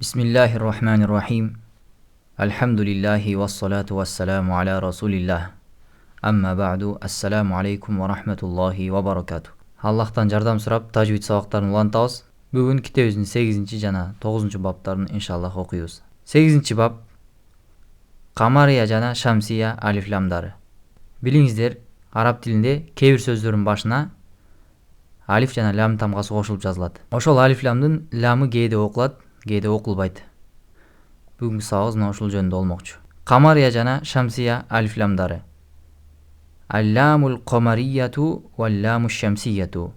Bismillahirrahmanirrahim. Elhamdülillahi ve salatu ve selamu ala Resulillah. Amma ba'du. Assalamu alaikum wa rahmatullahi wa barakatuh. Allah'tan jardam surap tajvid sabaqtарын ulantабыз. Бүгүн китебибиздин 8 жана 9 баптарын иншаллах окуйбуз. 8 бап Камария жана Шамсия алифламдары. Билиңиздер, араб тилинде кээ бир сөздөрдүн башына алиф жана лам тамгасы кошулуп жазылат. Ошол алифламдын ламы кээде окулат, кээде окулбайт. Бүгүнкү сабагыбыз мына ушул жөнүндө болмокчу. Камария жана Шамсия алифламдары. Алламул камарияту валламу шамсияту.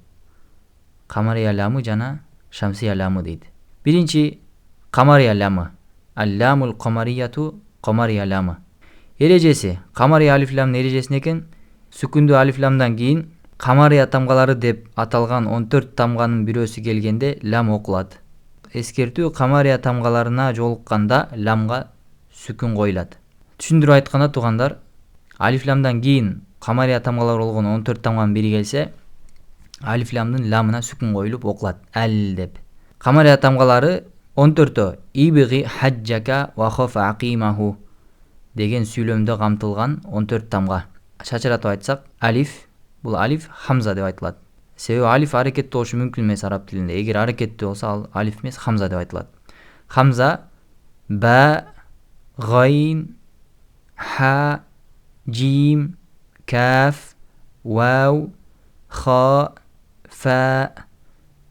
Камария ламы жана Шамсия ламы дейт. Биринчи камария ламы. Алламул камарияту камария ламы. Эрежеси камария алифламдын эрежеси экен. Сүкүндүү алифламдан кийин камария тамгалары деп аталган 14 тамганын бирөөсү келгенде лам окулат. Эскертүү камария тамгаларына жолукканда ламга сүкүн коюлат. Түшүндүрүп айтканда туугандар, алифламдан кийин камария тамгалары болгон 14 тамганын бири келсе, алифламдын ламына сүкүн коюлуп окулат. Ал деп. Камария тамгалары 14-тө ибги хаджака ва хоф акимаху деген сүйлөмдө камтылган 14 тамга. Чачыратып айтсак, алиф, бул алиф хамза деп айтылат. Себеби алиф аракеттүү болушу мүмкүн эмес араб тилинде. Эгер аракеттүү болсо ал алиф эмес хамза деп айтылат. Хамза, ба, гайн, ха, жим, каф, вау, ха, фа,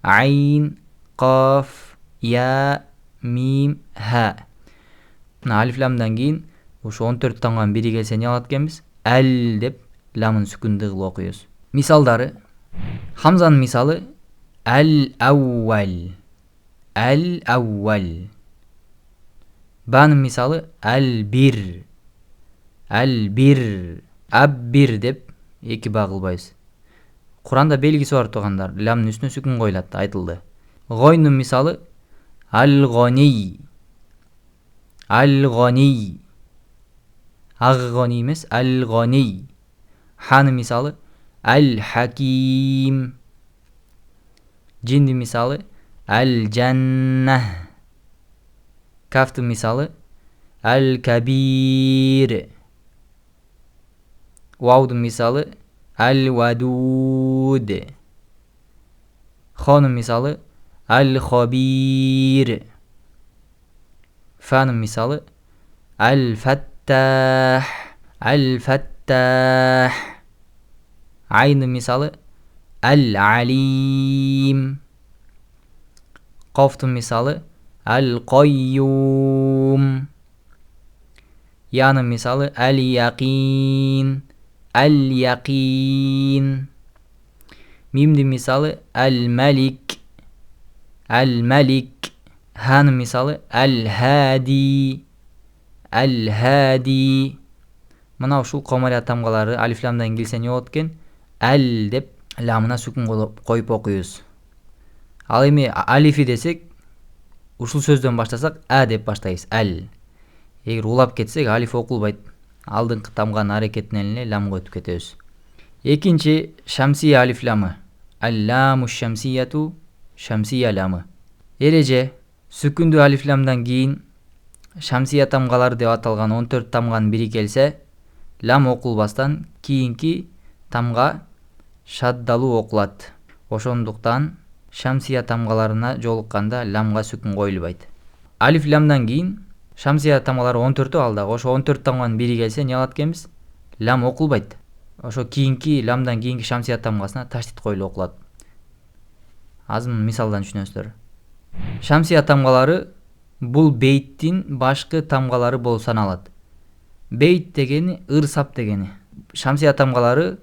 айн, каф, я, мим, ха. Алифламдан кийин ушу 14 тамганын бири келсе эмне кылат экенбиз? Ал деп ламын сүкүндүү кылып окуйбуз. Мисалдары: Хамзанын мисалы ал-аувал. Ал-аувал. Банын мисалы ал-бир. Ал-бир. Аббир деп эки ба кылбайбыз. Куранда белгиси бар туугандар, ламдын үстүнө сүкүн коюлат, айтылды. Гойнун мисалы ал-гони. Ал-гони. Аг-гони эмес, ал-гони. Ханын мисалы Ал-Хаким. Джиндин мисалы Ал-Джанна. Кафтын мисалы Ал-Кабир. Ваудун мисалы Ал-Вадуд. Хонун мисалы Ал-Хабир. Фанын мисалы Ал-Фаттах. Ал-Фаттах. Айнын мисалы Ал-Алим. Кофтун мисалы Ал-Койюм. Янын мисалы Ал-Якин. Ал-Якин. Мимдин мисалы Ал-Малик. Ал-Малик. Ханын мисалы Ал-Хади. Ал-Хади. Мына ушул камария тамгалары алифламдан келсе эмне болот экен? Ал деп ламына сүкүн коюп окуйбуз. Ал эми алифи десек, ушул сөздөн баштасак а деп баштайбыз. Ал. Эгер улап кетсек алиф окулбайт. Алдыңкы тамганын аракетинен эле ламга өтүп кетебиз. Экинчи Шамсия алифламы. Алламу шамсияту Шамсия ламы. Эреже сүкүндүү алифламдан кийин Шамсия тамгалары деп аталган 14 тамганын бири келсе, лам окулбастан кийинки тамга шаддалуу окулат. Ошондуктан Шамсия тамгаларына жолукканда ламга сүкүн коюлбайт. Алиф ламдан кийин Шамсия тамгалары 14-тө алда. Ошо 14 тамганын бири келсе эмне кылат экенбиз? Лам окулбайт. Ошо кийинки ламдан кийинки Шамсия тамгасына таштит коюлуп окулат. Азыр мисалдан түшүнөсүздөр. Шамсия тамгалары бул бейттин башкы тамгалары болуп саналат. Бейт дегени ыр-сап дегени. Шамсия тамгалары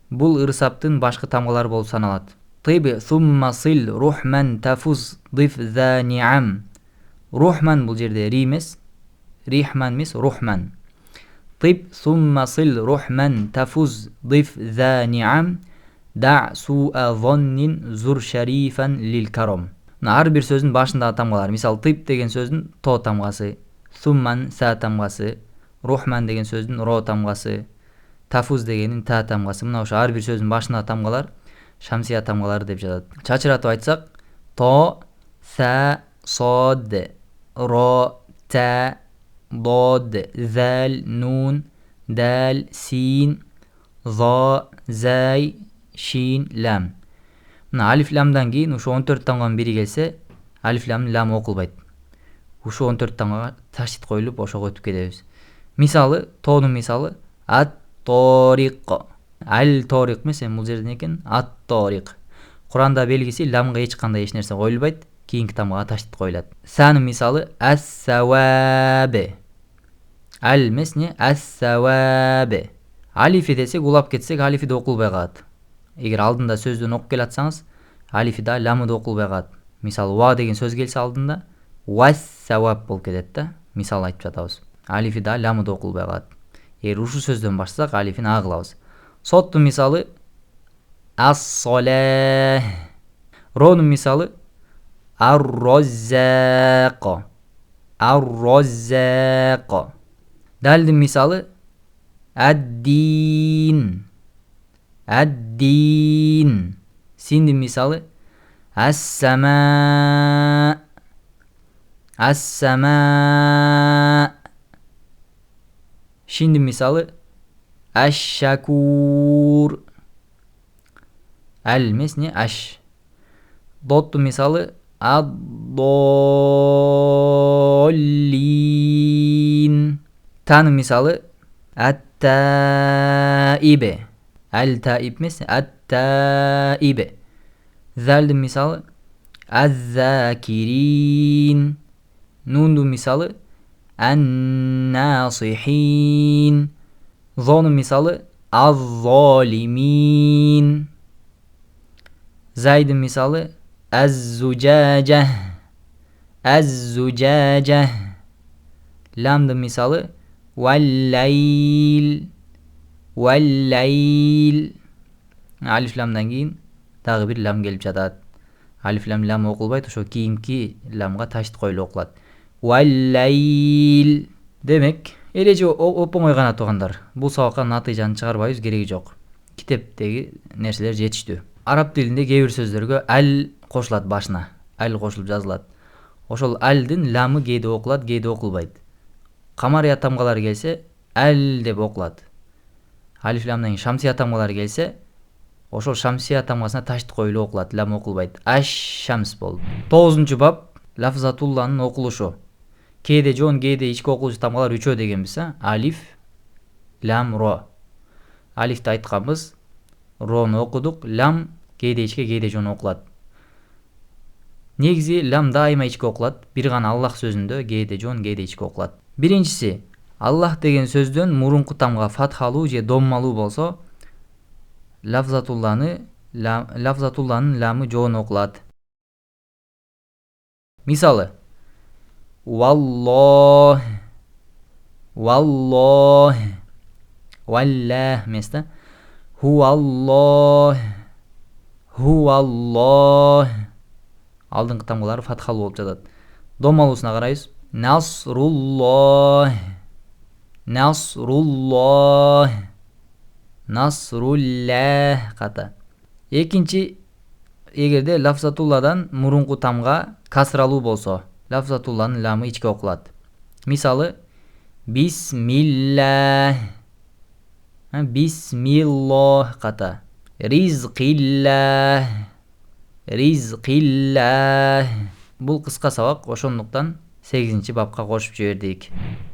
бул ыр-саптын башкы тамгалары болуп саналат. Тиби сумма сил рухман тафуз диф за ниам. Рухман бул жерде ри эмес, рихман эмес, рухман. Тиб сумма сил рухман тафуз диф за ниам. Да суа воннин зур шарифан лил каром. Ар бир сөздүн башындагы тамгалар. Мисал, тиб деген сөздүн то тамгасы, сумман са тамгасы, рухман деген сөздүн ро тамгасы, тафуз дегенин та тамгасы. Мына ошо ар бир сөздүн башындагы тамгалар Шамсия тамгалары деп жатат. Чачыратып айтсак, то, са, сод, ro, ta, dod, zal, nun, dal, sin, za, zay, shin, lam. Mына alif lamdan кийин ушу 14 тамганын бири келсе, alif lamдын lamı окулбайт. Ушу 14 тамгага таштит коюлуп ошого өтүп кетебиз. Мисалы, тоонун мисалы ат-ториq. Ал-ториq эмес, бул жерде экен ат-ториq. Куранда белгиси lamга эч кандай эч нерсе коюлбайт, кийинки тамгага таштит коюлат. Санын мисалы ас-саваб. Ал эмес, ас-саваб. Алифи десек, улап кетсек, алифи да окулбай калат. Эгер алдында сөздөн окуп келатсаңыз, алифи да lamы да окулбай калат. Мисалы ва деген сөз келсе алдында вас-саваб болуп кетет да. Мисал айтып жатабыз. Алифи да lamы да окулбай калат. Эгер ушу сөздөн баштасак, алифин а кылабыз. Соттун мисалы ас-солах. Ронун мисалы ар-роззак. Ар-роззак. Далдын мисалы ад-дин. Ад-дин. Синдин мисалы ас-сама. Ас-сама. Шиндин мисалы аш-шакур. Ал эмес, аш. Доттун мисалы ад-доллин. Танын мисалы ат-таибе. Ал-таиб эмес, ат-таибе. Залдын мисалы аз-закирин. Нундун мисалы ан-насихин. Зонун мисалы аз-золимин. Зайдын мисалы аз-зужажа. Az-зужажа. Lamдын мисалы вал-лайл. Вал-лайл. Алиф ламдан кийин дагы бир лам келип жатат. Алиф лам окулбайт, ошо кийинки ламга таштит коюлуп окулат. Вал-лайл. Демек, эреже оп-оңой гана туугандар. Бул сабакка натыйжаны чыгарбайбыз, кереги жок. Китептеги нерселер жетиштүү. Араб тилинде кээ бир сөздөргө ал кошулат башына. Ал кошулуп жазылат. Ошол алдын lamы кээде окулат, кээде окулбайт. Камария тамгалары келсе, ал деп окулат. Алиф ламдан шамсия тамгалары келсе, ошол шамсия тамгасына таштит коюлуп окулат, лам окулбайт. Аш-шамс болду. 9-бап лафзатулланын окулушу. Кээде жон, кээде ички окулуучу тамгалар 3 дегенбиз, алиф, лам, ро. Алифти айтканбыз, рону окудук, лам кээде ичке, кээде жон окулат. Негизи лам дайыма ичке окулат. Бир гана Аллах сөзүндө кээде жон, кээде ичке окулат. Биринчиси, Аллах деген сөздөн мурунку тамга фатхалуу же доммалуу болсо, лафзатулланын ламы жон окулат. Мисалы, валлох, валлох, валлах эмес да. Хуаллох, хуаллох. Алдыңкы тамгалары фатхалуу болуп жатат. Доммалуусуна карайбыз. Насруллох, насруллох, насруллах ката. Экинчи, эгерде лафзатулладан мурунку тамга касралуу болсо, лафзатулланын ламы ичке окулат. Мисалы, бисмиллах, бисмиллах ката. Ризқиллах, ризқиллах. Бул кыска сабак, ошондуктан 8-бапка кошуп жибердик.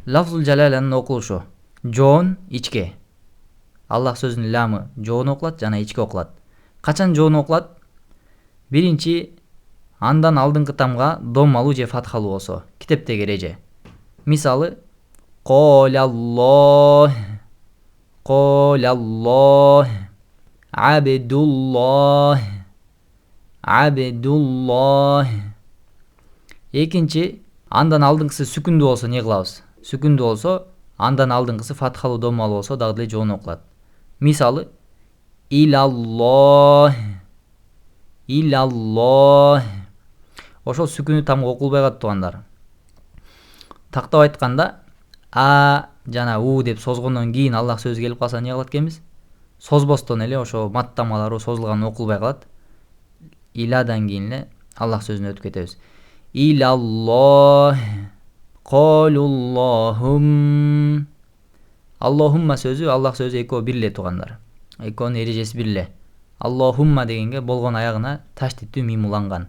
Лафзул жалаланын окулушу. Жон ичке. Аллах сөзүнүн ламы жон окулат жана ичке окулат. Качан жон окулат? Биринчи, андан алдыңкы тамга доммалуу же фатхалуу болсо. Китептеги эреже. Мисалы, Колаллох, Колаллох, Абдуллох, Абдуллох. Экинчи, андан алдыңкысы сүкүндүү болсо не кылабыз? Сүкүндүү болсо, андан алдыңкысы фатхалуу доммалуу болсо дагы деле жон окулат. Мисалы, илаллох, илаллох. Ошол сүкүнүү тамга окулбай калат туугандар. Тактап айтканда, а жана у деп созгондон кийин Аллах сөзү келип калса не кылат экенбиз? Созбостон эле ошо мат тамгалары созулган окулбай калат. Иладан кийин эле Аллах сөзүнө өтүп кетебиз. Илаллох, Qalullohum. Allahumma sözü, Allah sözü ekөө бир эле туугандар. Экөөнүн эрежеси бир эле. Allahumma дегенге болгон аягына таш типтүү мим уланган.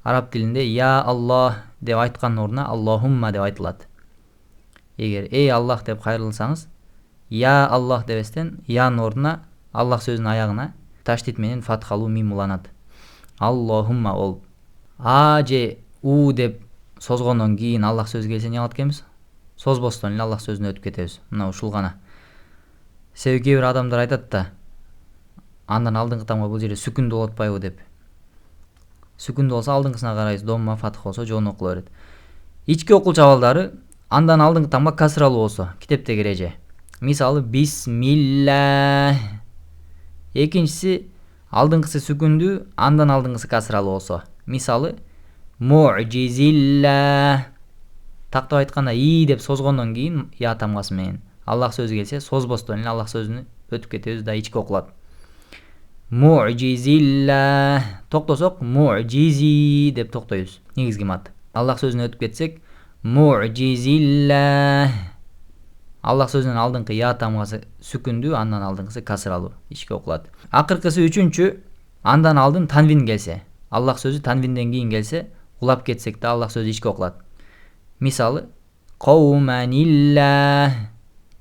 Араб тилинде я Аллах деп айткан ордуна Allahumma деп айтылат. Эгер эй Аллах деп кайрылсаңыз, я Аллах дебестен янын ордуна Аллах сөзүнүн аягына таштит менен фатхалуу мим уланат. Allahumma ол а же у деп созгондон кийин Аллах сөзү келсе эмне кылат экенбиз? Созбостон эле Аллах сөзүнө өтүп кетебиз. Мына ушул гана. Себеби кээ бир адамдар айтат да, андан алдыңкы тамга бул жерде сүкүндүү болуп атпайбы деп. Сүкүндүү болсо алдыңкысына карайбыз, домма фатх болсо жоон окула берет. Ички окуучу абалдары андан алдыңкы тамга касралуу болсо, китептеги эреже. Мисалы бисмиллах. Экинчиси алдыңкысы сүкүндүү, андан алдыңкысы касралуу болсо. Мисалы муъжизиллах. Тактап айтканда и деп созгондон кийин я тамгасы менен Аллах сөзү келсе созбостон эле Аллах сөзүнө өтүп кетебиз да ички окулат. Муъжизиллах. Токтосок муъжизи деп токтойбуз. Негизги мат. Аллах сөзүнө өтүп кетсек муъжизиллах. Аллах сөзүнүн алдыңкы я тамгасы сүкүндүү, андан алдыңкысы касралуу ички окулат. Акыркысы үчүнчү, андан алдын танвин келсе, Аллах сөзү танвинден кийин келсе, улап кетсек да Аллах сөзү ички окулат. Мисалы кауманиллах.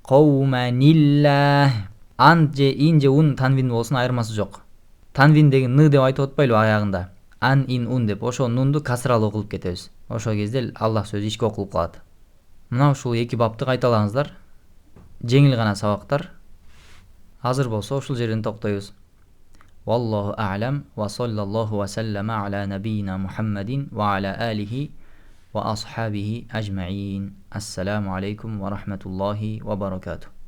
Кауманиллах. Ан же ин же ун танвин болсун айырмасы жок. Танвин деген ны деп айтып атпайлы аягында. Ан ин ун деп ошо нунду касралуу кылып кетебиз. Ошол кезде Аллах сөзү ички окулуп калат. Мына ушул эки бапты кайталаңыздар. Жеңил гана сабактар. Азыр болсо ушул жерден токтойбуз. Wallahu a'lam wa sallallahu wa sallama ala nabiyyina Muhammadin wa ala alihi wa ashabihi ajma'in. Assalamu alaikum wa rahmatullahi wa barakatuh.